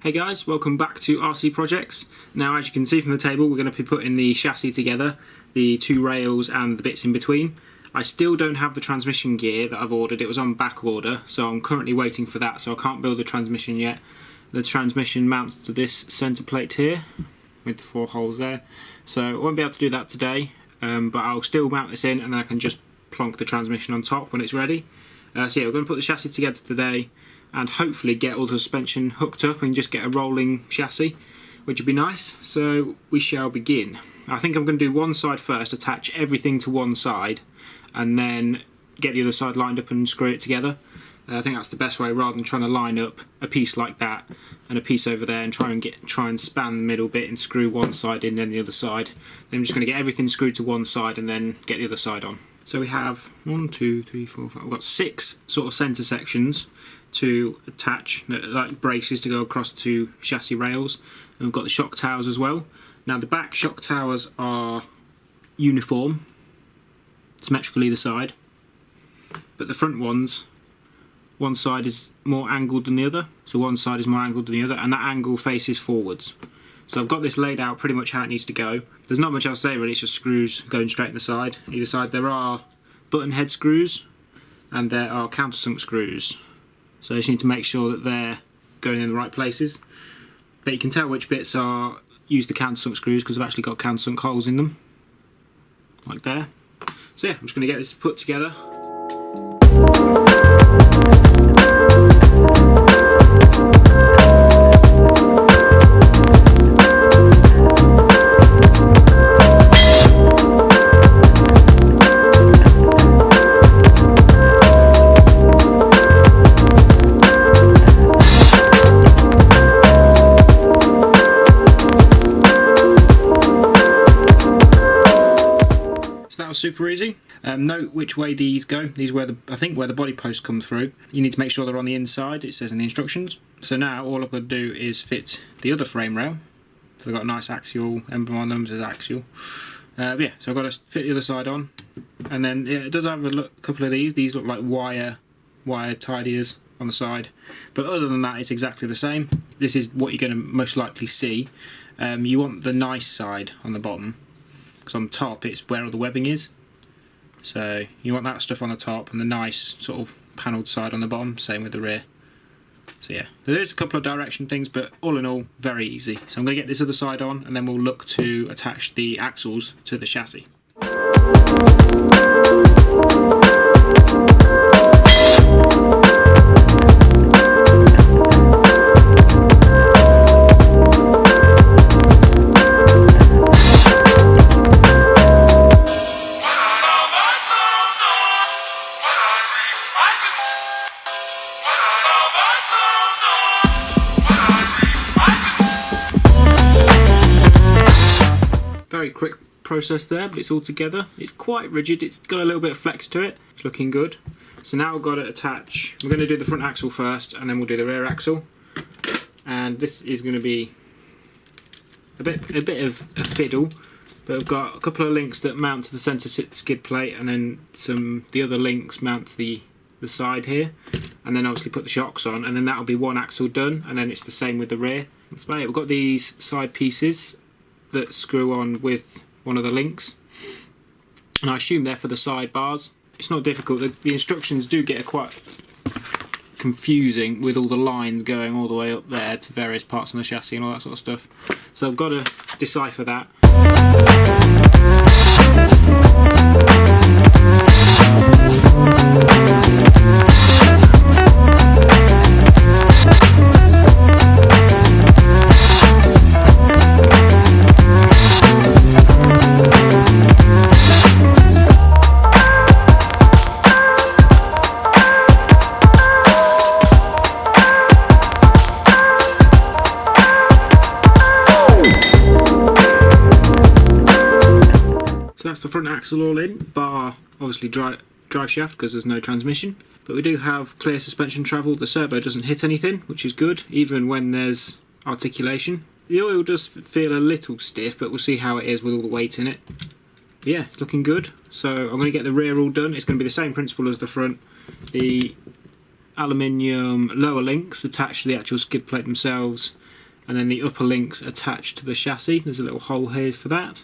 Hey guys, welcome back to RC Projects. Now, as you can see from the table, we're going to be putting the chassis together, the two rails and the bits in between. I still don't have the transmission gear that I've ordered. It was on back order, so I'm currently waiting for that, so I can't build the transmission yet. The transmission mounts to this centre plate here with the 4 holes there, so I won't be able to do that today, but I'll still mount this in and then I can just plonk the transmission on top when it's ready. So yeah, we're going to put the chassis together today and hopefully get all the suspension hooked up and just get a rolling chassis, which would be nice. So we shall begin. I think I'm going to do one side first, attach everything to one side, and then get the other side lined up and screw it together. I think that's the best way, rather than trying to line up a piece like that and a piece over there and try and span the middle bit and screw one side in, then the other side. Then I'm just going to get everything screwed to one side and then get the other side on. So we have 1, 2, 3, 4, 5. We've got 6 sort of centre sections to attach, like braces to go across to chassis rails, and we've got the shock towers as well. Now the back shock towers are uniform, symmetrical either side, but the front ones, one side is more angled than the other, so one side is more angled than the other, and that angle faces forwards. So I've got this laid out pretty much how it needs to go. There's not much else to say really, it's just screws going straight in the side. Either side there are button head screws and there are countersunk screws. So you just need to make sure that they're going in the right places. But you can tell which bits are use the countersunk screws because I've actually got countersunk holes in them, like there. So yeah, I'm just going to get this put together. Super easy. Note which way these go. These are where I think where the body posts come through. You need to make sure they're on the inside, it says in the instructions. So now all I've got to do is fit the other frame rail. So they've got a nice Axial emblem on them, it says Axial. Yeah, so I've got to fit the other side on. And then yeah, it does have a couple of these. These look like wire tyres on the side. But other than that, it's exactly the same. This is what you're going to most likely see. You want the nice side on the bottom, because on the top it's where all the webbing is. So you want that stuff on the top and the nice sort of panelled side on the bottom, same with the rear. So yeah, there's a couple of direction things, but all in all very easy. So I'm going to get this other side on and then we'll look to attach the axles to the chassis. Very quick process there, but it's all together. It's quite rigid, it's got a little bit of flex to it. It's looking good. So now we've got to attach, we're going to do the front axle first and then we'll do the rear axle. And this is going to be a bit of a fiddle, but we've got a couple of links that mount to the centre skid plate, and then the other links mount to the side here, and then obviously put the shocks on, and then that'll be one axle done, and then it's the same with the rear. That's about it. We've got these side pieces that screw on with one of the links, and I assume they're for the side bars. It's not difficult. The instructions do get quite confusing with all the lines going all the way up there to various parts on the chassis and all that sort of stuff, so I've got to decipher that. So that's the front axle all in, bar obviously drive shaft because there's no transmission. But we do have clear suspension travel. The servo doesn't hit anything, which is good, even when there's articulation. The oil does feel a little stiff, but we'll see how it is with all the weight in it. But yeah, it's looking good. So I'm going to get the rear all done. It's going to be the same principle as the front. The aluminium lower links attached to the actual skid plate themselves, and then the upper links attached to the chassis. There's a little hole here for that.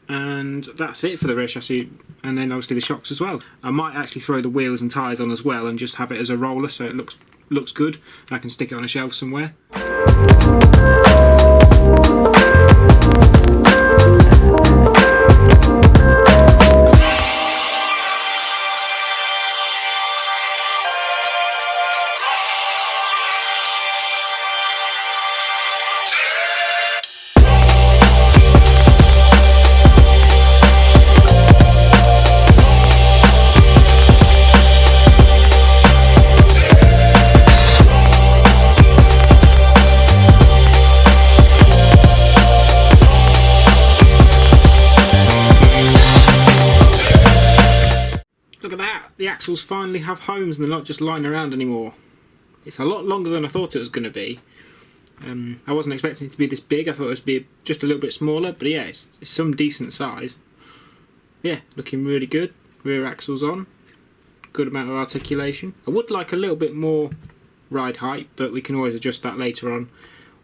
And that's it for the rear chassis, and then obviously the shocks as well. I might actually throw the wheels and tyres on as well and just have it as a roller so it looks good. I can stick it on a shelf somewhere. Look at that! The axles finally have homes and they're not just lying around anymore. It's a lot longer than I thought it was going to be. I wasn't expecting it to be this big. I thought it would be just a little bit smaller, but yeah, it's some decent size. Yeah, looking really good. Rear axles on. Good amount of articulation. I would like a little bit more ride height, but we can always adjust that later on,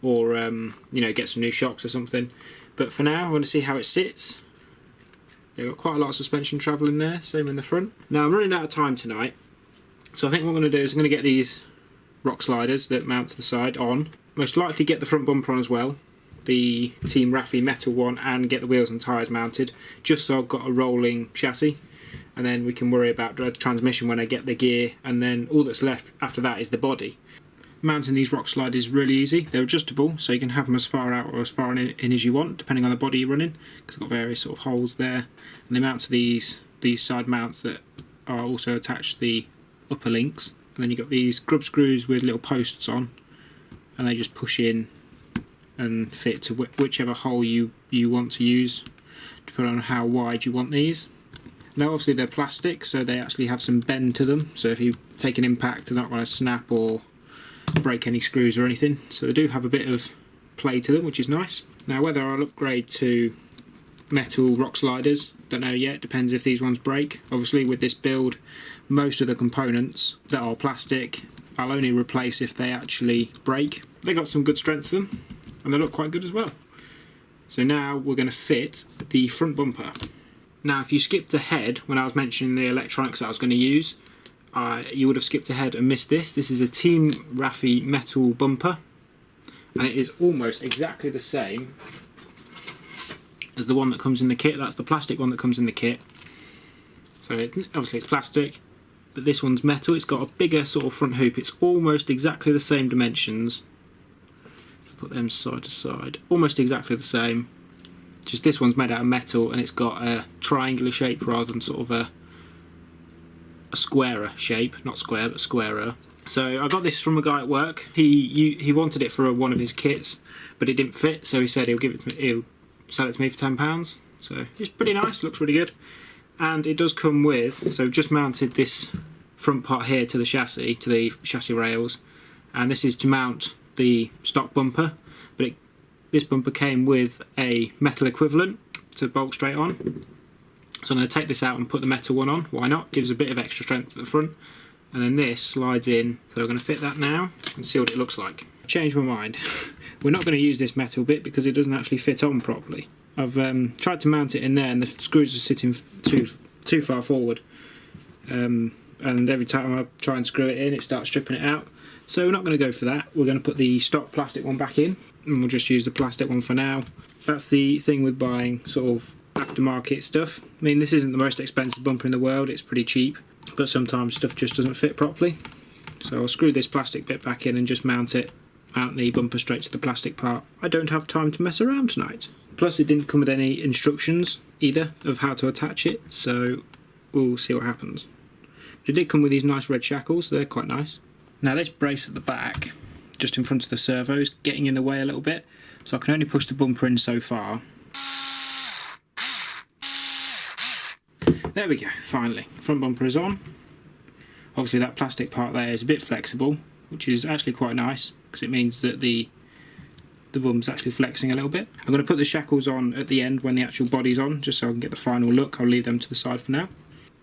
or you know, get some new shocks or something. But for now, I want to see how it sits. They've got quite a lot of suspension travel in there, same in the front. Now I'm running out of time tonight, so I think what I'm going to do is I'm going to get these rock sliders that mount to the side on. Most likely get the front bumper on as well, the Team Raffi metal one, and get the wheels and tyres mounted, just so I've got a rolling chassis. And then we can worry about the transmission when I get the gear, and then all that's left after that is the body. Mounting these rock sliders is really easy. They're adjustable, so you can have them as far out or as far in as you want, depending on the body you're running, because they've got various sort of holes there. And they mount to these side mounts that are also attached to the upper links. And then you've got these grub screws with little posts on, and they just push in and fit to whichever hole you want to use, depending on how wide you want these. Now obviously they're plastic, so they actually have some bend to them, so if you take an impact they're not going to snap or break any screws or anything, so they do have a bit of play to them, which is nice. Now whether I'll upgrade to metal rock sliders, don't know yet, depends if these ones break. Obviously with this build, most of the components that are plastic I'll only replace if they actually break. They got some good strength to them, and they look quite good as well. So now we're going to fit the front bumper. Now if you skipped ahead when I was mentioning the electronics that I was going to use, you would have skipped ahead and missed this. This is a Team Raffi metal bumper, and it is almost exactly the same as the one that comes in the kit. That's the plastic one that comes in the kit. So obviously it's plastic, but this one's metal. It's got a bigger sort of front hoop. It's almost exactly the same dimensions. Put them side to side. Almost exactly the same. Just this one's made out of metal, and it's got a triangular shape rather than sort of a squarer shape. Not square, but squarer. So I got this from a guy at work. He wanted it for one of his kits, but it didn't fit, so he said he'll sell it to me for £10. So it's pretty nice, looks really good. And it does come with, so I've just mounted this front part here to the chassis rails, and this is to mount the stock bumper, but this bumper came with a metal equivalent to bolt straight on. So I'm going to take this out and put the metal one on. Why not? Gives a bit of extra strength at the front. And then this slides in. So we're going to fit that now and see what it looks like. Changed my mind. We're not going to use this metal bit because it doesn't actually fit on properly. I've tried to mount it in there and the screws are sitting too far forward. And every time I try and screw it in, it starts stripping it out. So we're not going to go for that. We're going to put the stock plastic one back in, and we'll just use the plastic one for now. That's the thing with buying sort of aftermarket stuff. I mean, this isn't the most expensive bumper in the world, it's pretty cheap, but sometimes stuff just doesn't fit properly. So I'll screw this plastic bit back in and just mount the bumper straight to the plastic part. I don't have time to mess around tonight. Plus it didn't come with any instructions either of how to attach it, so we'll see what happens. It did come with these nice red shackles, so they're quite nice. Now this brace at the back, just in front of the servo, is getting in the way a little bit, so I can only push the bumper in so far. There we go, finally. Front bumper is on. Obviously that plastic part there is a bit flexible, which is actually quite nice, because it means that the bum's actually flexing a little bit. I'm going to put the shackles on at the end when the actual body's on, just so I can get the final look. I'll leave them to the side for now.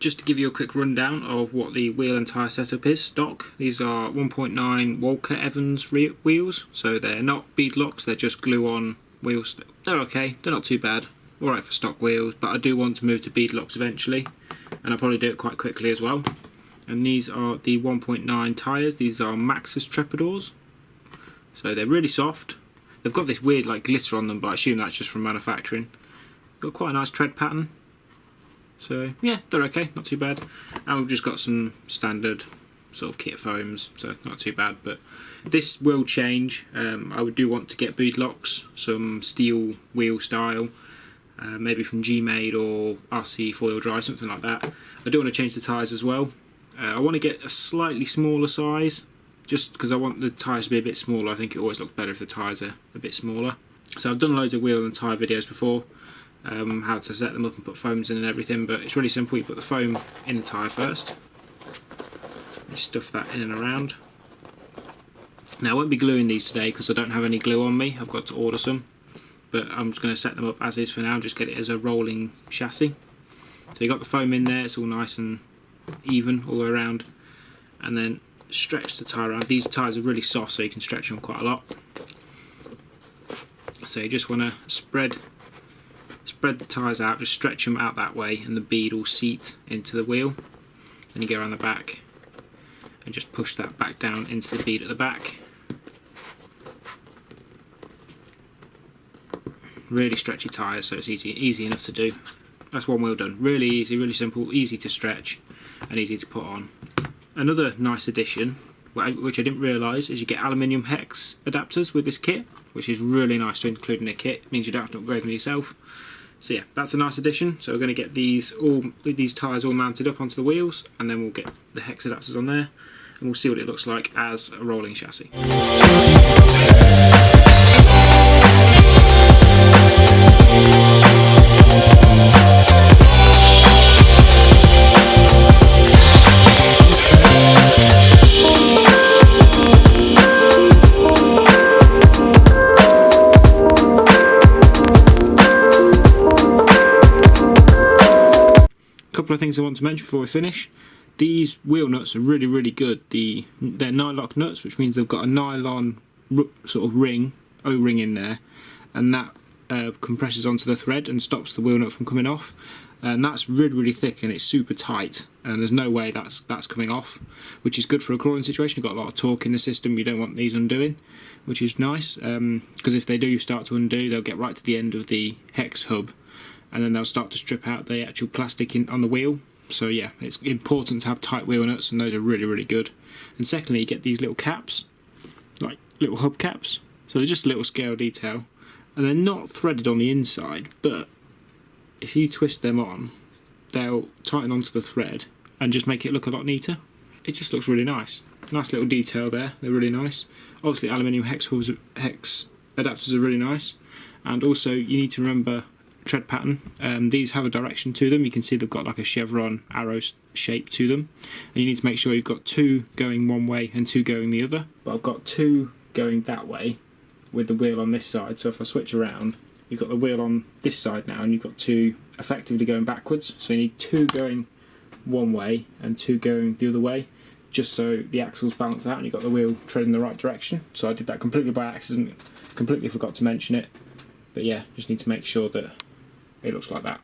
just to give you a quick rundown of what the wheel and tyre setup is stock. These are 1.9 Walker Evans wheels, so they're not beadlocks, they're just glue-on wheels. They're okay, they're not too bad, alright for stock wheels, but I do want to move to beadlocks eventually, and I'll probably do it quite quickly as well. And these are the 1.9 tyres. These are Maxxis Trepadors, so they're really soft. They've got this weird like glitter on them, but I assume that's just from manufacturing. Got quite a nice tread pattern. So yeah, they're okay, not too bad. And we've just got some standard sort of kit foams, so not too bad. But this will change. I do want to get beadlocks, some steel wheel style, maybe from Gmade or RC four-wheel drive, something like that. I do want to change the tyres as well. I want to get a slightly smaller size, just because I want the tyres to be a bit smaller. I think it always looks better if the tyres are a bit smaller. So I've done loads of wheel and tyre videos before. How to set them up and put foams in and everything, but it's really simple. You put the foam in the tyre first, you stuff that in and around. Now I won't be gluing these today because I don't have any glue on me, I've got to order some, but I'm just going to set them up as is for now, just get it as a rolling chassis. So you got the foam in there, it's all nice and even all the way around, and then stretch the tyre around. These tyres are really soft, so you can stretch them quite a lot. So you just want to spread the tyres out, just stretch them out that way, and the bead will seat into the wheel. Then you go around the back and just push that back down into the bead at the back. Really stretchy tyres, so it's easy enough to do. That's one wheel done. Really easy, really simple, easy to stretch and easy to put on. Another nice addition, which I didn't realise, is you get aluminium hex adapters with this kit, which is really nice to include in a kit. It means you don't have to upgrade them yourself. So yeah, that's a nice addition. So we're going to get these tyres all mounted up onto the wheels, and then we'll get the hex adapters on there, and we'll see what it looks like as a rolling chassis. Couple of things I want to mention before we finish. These wheel nuts are really good. They're nylock nuts, which means they've got a nylon sort of ring, O-ring in there, and that compresses onto the thread and stops the wheel nut from coming off. And that's really thick and it's super tight, and there's no way that's coming off, which is good for a crawling situation. You've got a lot of torque in the system, you don't want these undoing, which is nice, because if they do start to undo, they'll get right to the end of the hex hub, and then they'll start to strip out the actual plastic on the wheel. So yeah, it's important to have tight wheel nuts, and those are really good. And secondly, you get these little caps, like little hub caps, so they're just a little scale detail, and they're not threaded on the inside, but if you twist them on, they'll tighten onto the thread and just make it look a lot neater. It just looks really nice. Nice little detail there, they're really nice. Obviously aluminium hex adapters are really nice, and also you need to remember tread pattern. These have a direction to them. You can see they've got like a chevron arrow shape to them, and you need to make sure you've got two going one way and two going the other. But I've got two going that way with the wheel on this side, so if I switch around, you've got the wheel on this side now, and you've got two effectively going backwards. So you need two going one way and two going the other way, just so the axles balance out and you've got the wheel treading the right direction. So I did that completely by accident, completely forgot to mention it, but yeah, just need to make sure that it looks like that.